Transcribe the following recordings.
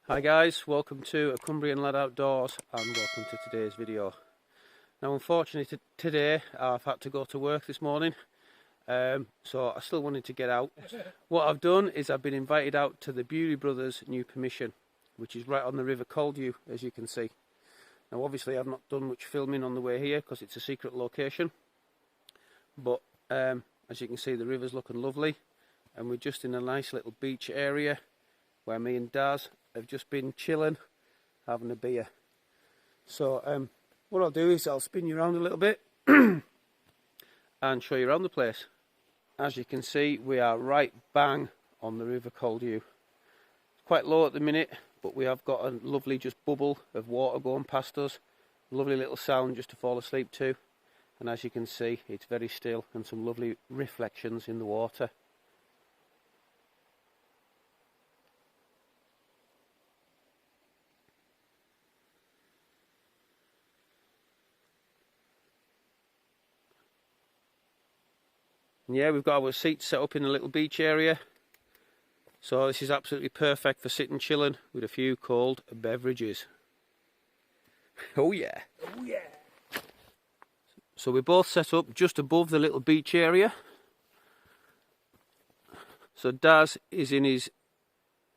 Hi guys, welcome to A Cumbrian Lad Outdoors and welcome to today's video. Now unfortunately today I've had to go to work this morning, so I still wanted to get out. What I've done is I've been invited out to the Bewley Brothers new permission, which is right on the river Caldew, as you can see. Now obviously I've not done much filming on the way here because it's a secret location, but as you can see the river's looking lovely and we're just in a nice little beach area where me and Daz have just been chilling, having a beer. So what I'll do is I'll spin you around a little bit and show you around the place. As you can see, we are right bang on the river Caldew. It's quite low at the minute, but we have got a lovely just bubble of water going past us. Lovely little sound just to fall asleep to. And as you can see, it's very still and some lovely reflections in the water. Yeah, we've got our seats set up in a little beach area, so this is absolutely perfect for sitting chilling with a few cold beverages. Oh yeah, oh yeah. So we're both set up just above the little beach area. So Daz is in his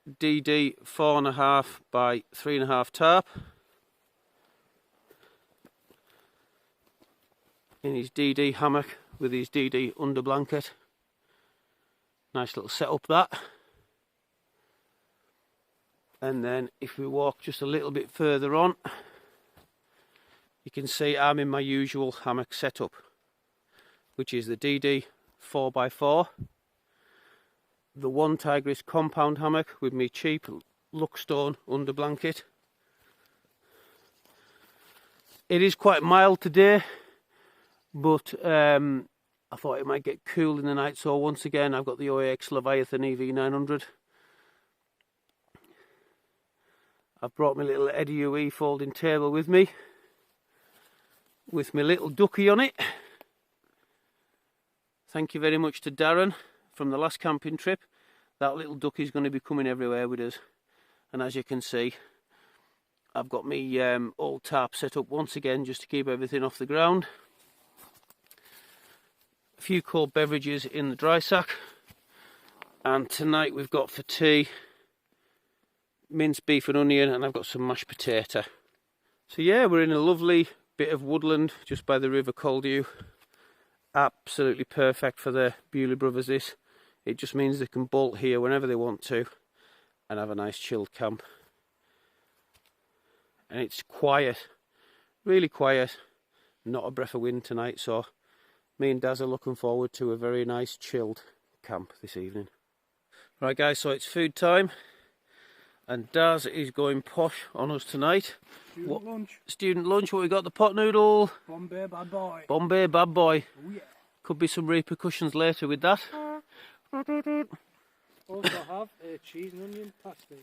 DD 4.5 by 3.5 tarp, in his DD hammock with his DD under blanket. Nice little setup that. And then if we walk just a little bit further on, you can see I'm in my usual hammock setup, which is the DD 4x4, the One Tigris compound hammock with me cheap Luckstone under blanket. It is quite mild today, but I thought it might get cool in the night, so once again I've got the OAX Leviathan EV900. I've brought my little Eddie UE folding table with me, with my little ducky on it. Thank you very much to Darren from the last camping trip. That little ducky's going to be coming everywhere with us. And as you can see, I've got my old tarp set up once again just to keep everything off the ground. A few cold beverages in the dry sack, and tonight we've got for tea minced beef and onion, and I've got some mashed potato. So yeah, we're in a lovely bit of woodland just by the river Caldew. Absolutely perfect for the Bewley Brothers this. It just means they can bolt here whenever they want to and have a nice chilled camp. And it's quiet, really quiet, not a breath of wind tonight, so me and Daz are looking forward to a very nice chilled camp this evening. Right guys, so it's food time and Daz is going posh on us tonight. Student lunch, what we got? The pot noodle. Bombay bad boy. Bombay bad boy. Oh yeah. Could be some repercussions later with that. Also have a cheese and onion pasty.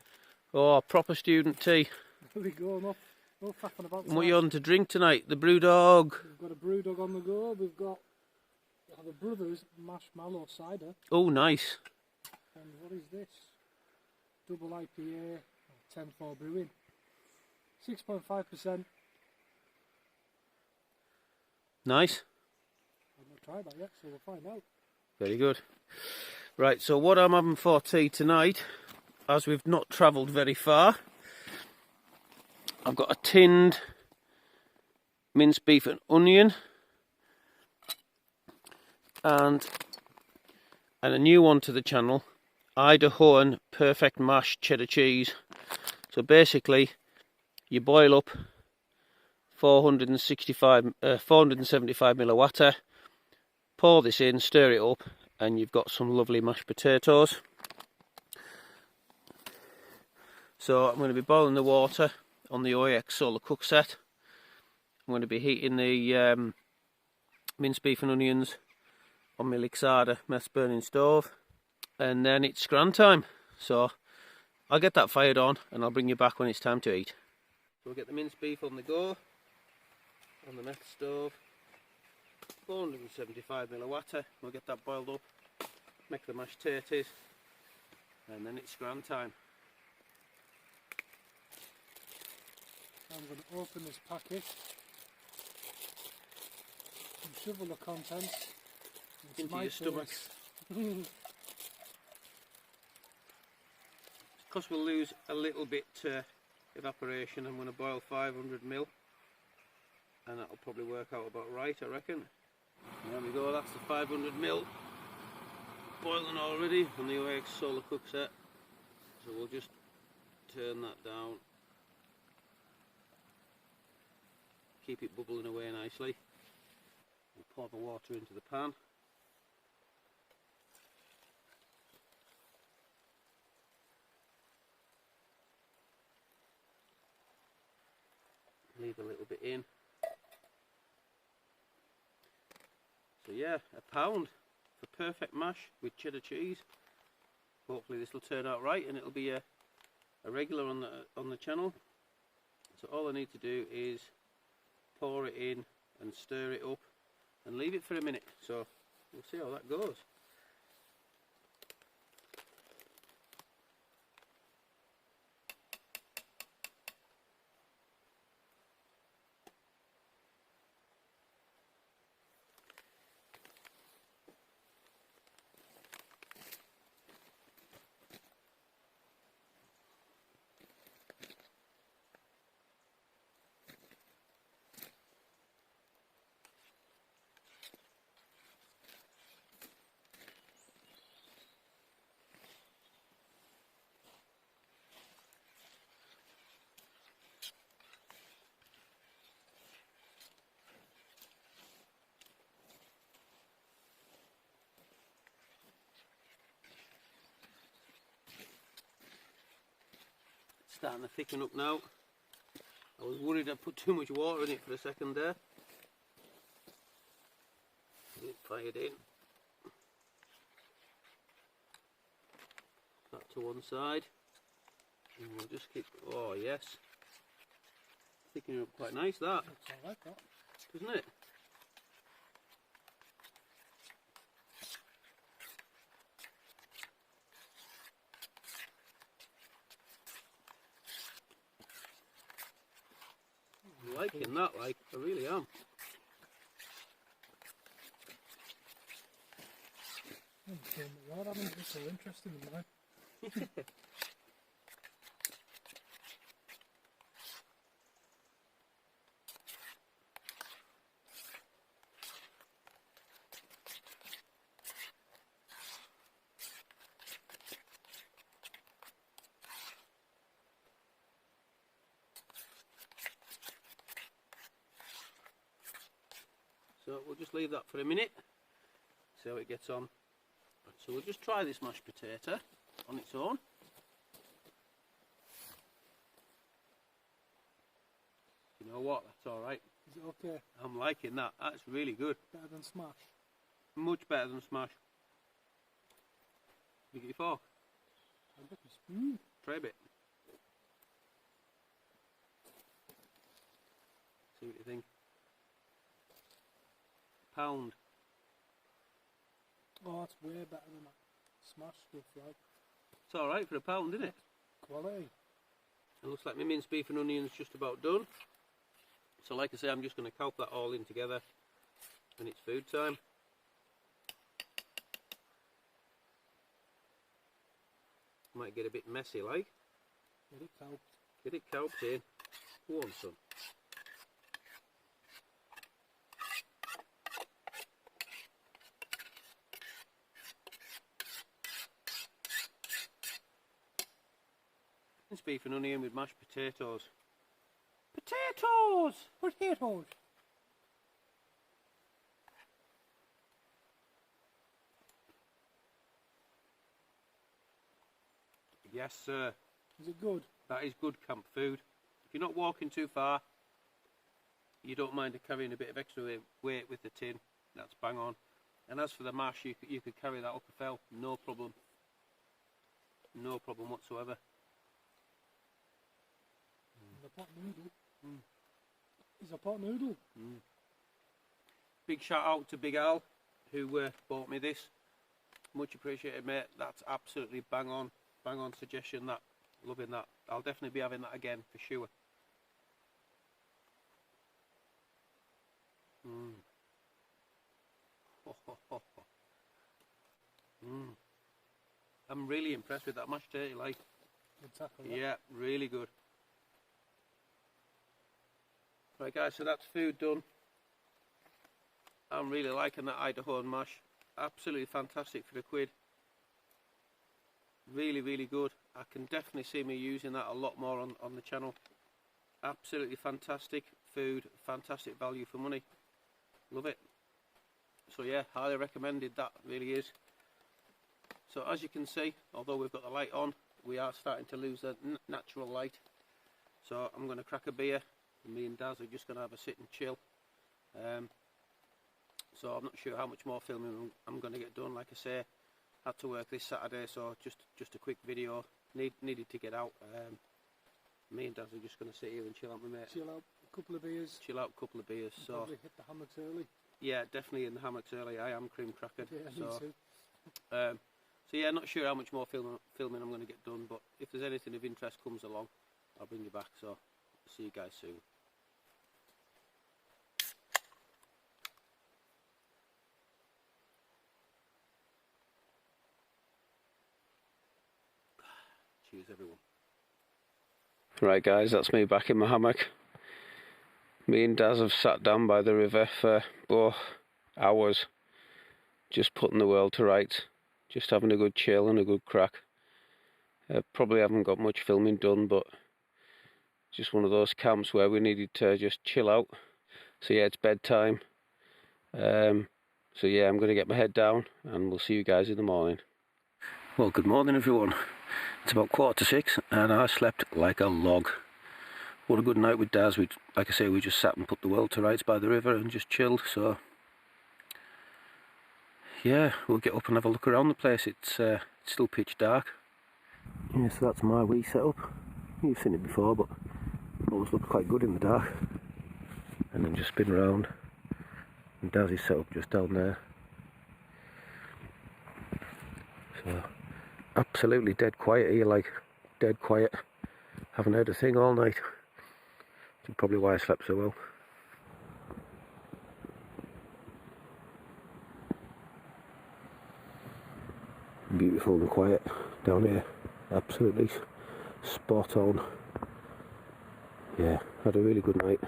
Oh, proper student tea. There we go, no faffing about. And what are you on to drink tonight? The brew dog. We've got a brew dog on the go. We have a Brothers marshmallow cider. Oh, nice. And what is this? Double IPA, 10-4 brewing. 6.5%. Nice. I've not tried that yet, so we'll find out. Very good. Right, so what I'm having for tea tonight, as we've not travelled very far, I've got a tinned minced beef and onion, and a new one to the channel, Idahoan perfect mash cheddar cheese. So basically you boil up 475 ml of water, pour this in, stir it up, and you've got some lovely mashed potatoes. So I'm going to be boiling the water on the OAX solar cook set. I'm going to be heating the minced beef and onions on my Lixada mess burning stove, and then it's scran time. So I'll get that fired on and I'll bring you back when it's time to eat. So we'll get the minced beef on the go on the meth stove, 475 ml of water. We'll get that boiled up, make the mashed tatties, and then it's scran time. I'm going to open this packet and shovel the contents into your stomach. Because we'll lose a little bit evaporation, I'm going to boil 500ml, and that'll probably work out about right, I reckon. There we go, that's the 500ml boiling already on the OX solar cook set. So we'll just turn that down, keep it bubbling away nicely. We'll pour the water into the pan. Leave a little bit in. So yeah, £1 for perfect mash with cheddar cheese. Hopefully this will turn out right, and it'll be a regular on the channel. So all I need to do is pour it in and stir it up and leave it for a minute. So we'll see how that goes. Starting to thicken up now. I was worried I put too much water in it for a second there. Get it fired in. That to one side. And we'll just keep, oh yes. Thickening up quite nice that. Looks alright that. Doesn't it? I'm liking that, like, I really am. I'm saying that I think it's so interesting in mine. So we'll just leave that for a minute, see how it gets on. So we'll just try this mashed potato on its own. You know what, that's alright. Is it okay? I'm liking that, that's really good. Better than smash? Much better than smash. You get your fork? I've got my spoon. Try a bit. See what you think. £1. Oh, it's way better than that smash stuff, like. It's alright for £1, isn't it? Quality. It looks like my minced beef and onions just about done. So like I say, I'm just going to kelp that all in together and it's food time. Might get a bit messy like. Get it kelped. Get it kelped in. Go on, son. Minced beef and onion with mashed potatoes. Potatoes! Potatoes! Yes, sir. Is it good? That is good camp food. If you're not walking too far, you don't mind carrying a bit of extra weight with the tin, that's bang on. And as for the mash, you could carry that up a fell, no problem. No problem whatsoever. The pot noodle. Is a pot noodle. Big shout out to Big Al, who bought me this. Much appreciated, mate. That's absolutely bang on suggestion. That, loving that. I'll definitely be having that again for sure. Mm. Ho, ho, ho, ho. Mm. I'm really impressed with that mashed turkey, like. Good tackle, yeah. Yeah, really good. Right guys, so that's food done. I'm really liking that Idaho mash. Absolutely fantastic for £1. Really, really good. I can definitely see me using that a lot more on the channel. Absolutely fantastic food, fantastic value for money. Love it. So yeah, highly recommended, that really is. So as you can see, although we've got the light on, we are starting to lose the natural light. So I'm going to crack a beer, and me and Daz are just going to have a sit and chill. So I'm not sure how much more filming I'm going to get done. Like I say, had to work this Saturday, so just a quick video. Needed to get out. Me and Daz are just going to sit here and chill out, my mate. Chill out, a couple of beers. Chill out, a couple of beers. So probably hit the hammocks early. Yeah, definitely in the hammocks early. I am cream crackered. Yeah, so, me too. So yeah, not sure how much more filming I'm going to get done, but if there's anything of interest comes along, I'll bring you back. So see you guys soon. Cheers everyone. Right guys, that's me back in my hammock. Me and Daz have sat down by the river for hours, just putting the world to rights, just having a good chill and a good crack. Probably haven't got much filming done, but just one of those camps where we needed to just chill out. So yeah, it's bedtime. So yeah, I'm going to get my head down and we'll see you guys in the morning. Well, good morning everyone. It's about 6:15 and I slept like a log. What a good night with Daz. Like I say, we just sat and put the world to rights by the river and just chilled. So yeah, we'll get up and have a look around the place. It's still pitch dark. Yeah, so that's my wee setup. You've seen it before, but it always looks quite good in the dark. And then just spin around. And Daz's set up just down there. So absolutely dead quiet here, like dead quiet. Haven't heard a thing all night. That's probably why I slept so well. Beautiful and quiet down here. Absolutely spot on. Yeah, had a really good night.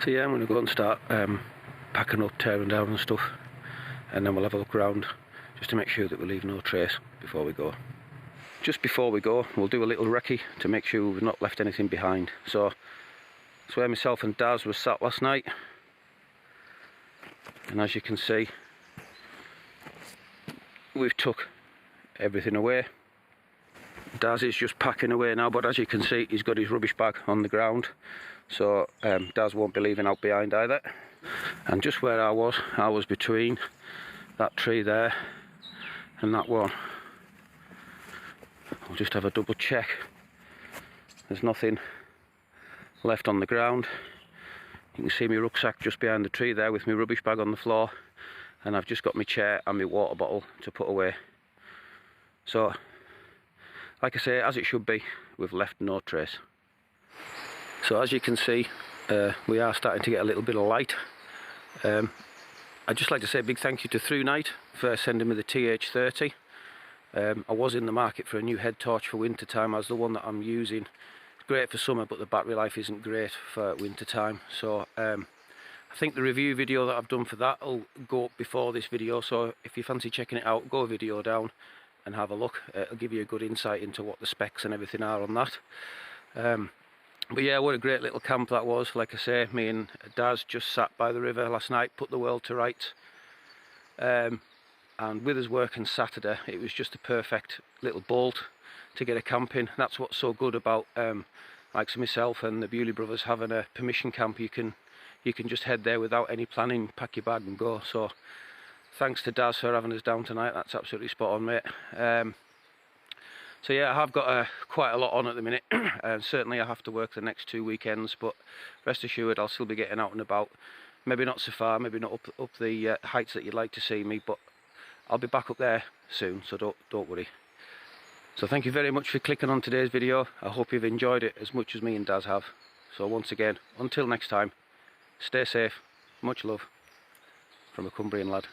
So yeah, I'm going to go and start packing up, tearing down and stuff, and then we'll have a look around just to make sure that we leave no trace before we go. Just before we go, we'll do a little recce to make sure we've not left anything behind. So that's where myself and Daz was sat last night, and as you can see, we've took everything away. Daz is just packing away now, but as you can see, he's got his rubbish bag on the ground, so Daz won't be leaving out behind either. And just where I was between that tree there and that one. I'll just have a double check. There's nothing left on the ground. You can see my rucksack just behind the tree there with my rubbish bag on the floor, and I've just got my chair and my water bottle to put away. So like I say, as it should be, we've left no trace. So as you can see, we are starting to get a little bit of light. I'd just like to say a big thank you to Through Night for sending me the TH30. I was in the market for a new head torch for winter time, as the one that I'm using. It's great for summer, but the battery life isn't great for winter time. So I think the review video that I've done for that will go up before this video, so if you fancy checking it out, go a video down and have a look. It'll give you a good insight into what the specs and everything are on that. But yeah, what a great little camp that was. Like I say, me and Daz just sat by the river last night, put the world to rights. And with us working Saturday, it was just a perfect little bolt to get a camp in. That's what's so good about like myself and the Bewley Brothers having a permission camp. You can just head there without any planning, pack your bag and go. So thanks to Daz for having us down tonight. That's absolutely spot on, mate. So yeah, I have got quite a lot on at the minute, and certainly I have to work the next 2 weekends, but rest assured I'll still be getting out and about. Maybe not so far, maybe not up the heights that you'd like to see me, but I'll be back up there soon, so don't worry. So thank you very much for clicking on today's video. I hope you've enjoyed it as much as me and Daz have. So once again, until next time, Stay safe. Much love from a Cumbrian lad.